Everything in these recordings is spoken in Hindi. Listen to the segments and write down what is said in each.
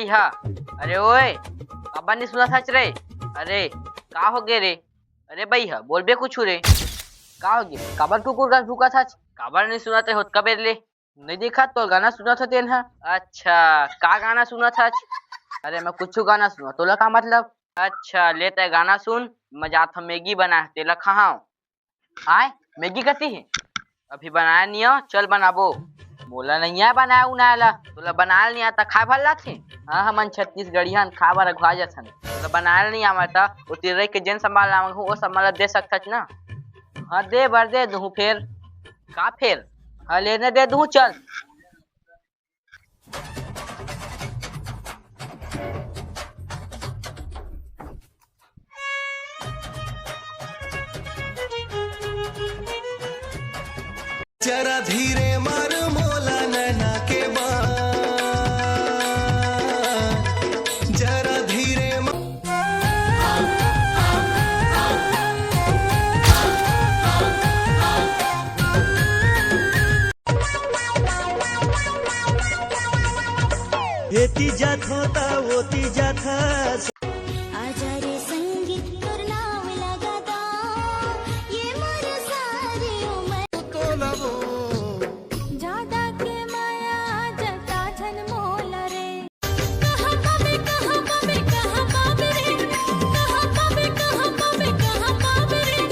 भैया। अरे ओए, काबर नहीं सुना सच रे? अरे का हो गए रे? अरे भैया बोल बे कुछ रे। का हो गया? काबर कुकुर का भूखा था? काबर नहीं सुनाते हो कबेर ले? नहीं देखा तो गाना सुना था तेन। अच्छा, का गाना सुना था? अरे मैं कुछ गाना सुना तोला का मतलब? अच्छा लेते गाना सुन। मैं जाता मैगी बना तेला खाओ। आए मैगी कती है? अभी बनाया नहीं हो, चल बनाबो। बोला नहीं है बनाया उनाला, तोला बनाया नहीं आता खा भल्ला थे। हाँ हमन छत्तीसगढ़ियन खा बर अघवा जथन। तोला बनाया नहीं आवता वो तेरे के जेन संभाल लाऊं वो संभाल दे सकत ना। हाँ दे बर दे दूं फिर। का फिर? हाँ लेने दे दूं चल। जरा धीरे मार मोला नैना के बाण, जरा धीरे येती जात होता होती जात आजा रे संगीत कर नाव लगाता ये मर सारी उम्र ज्यादा के माया जता छन मोल रे कहां पावे कहां पावे कहां पावे रे कहां पावे कहां पावे कहां पावे रे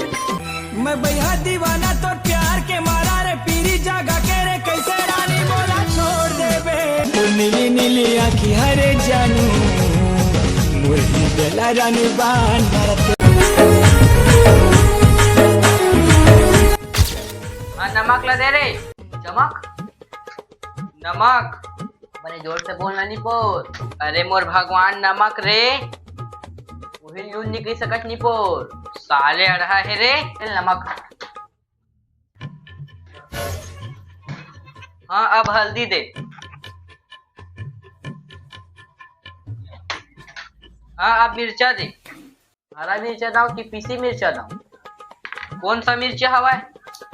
मैं भैया दीवाना तो प्यार के मारा रे पीरी जागा के रे कैसे रानी बोला छोड़ दे बे नीली नीली आँखी हरे जानू मुर्गी बेला रानी बान हाँ नमक ला दे रे। चमक नमक बड़े जोर से बोलना नहीं पोर। अरे मोर भगवान नमक रे, वही यूज नहीं कर सकत नहीं पोर। साले अढ़ा है रे नमक। हाँ अब हल्दी दे। हाँ अब मिर्चा दे। हरा मिर्चा दाओ कि पीसी मिर्चा दाओ? कौन सा मिर्चा हवा है?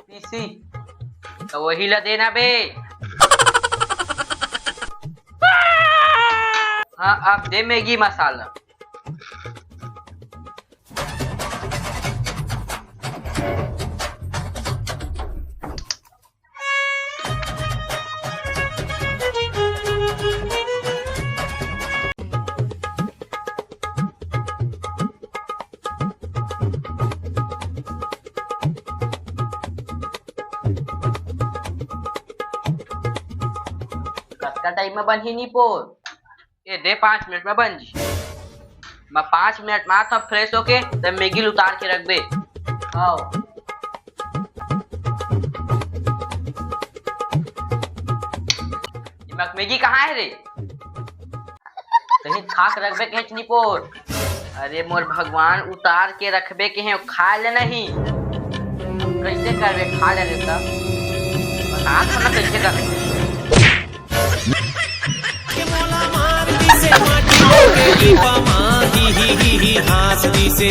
पीसी तो वही ला देना बे। हाँ अब दे मैगी मसाला। कतका टाइम में बन ही नहीं पोर? ये दे 5 मिनट में बन जी। मैं 5 मिनट में आता फ्रेश होके तब मैगी उतार के रख दे। आओ मैगी कहाँ है रे? कहीं खाक रखबे के नहीं पोर? अरे मोर भगवान उतार के रखबे के हैं खा ले नहीं। कैसे करबे खा ले तब बता ना कैसे करबे। मार दी से माटी हो गई पामा ही हास दी से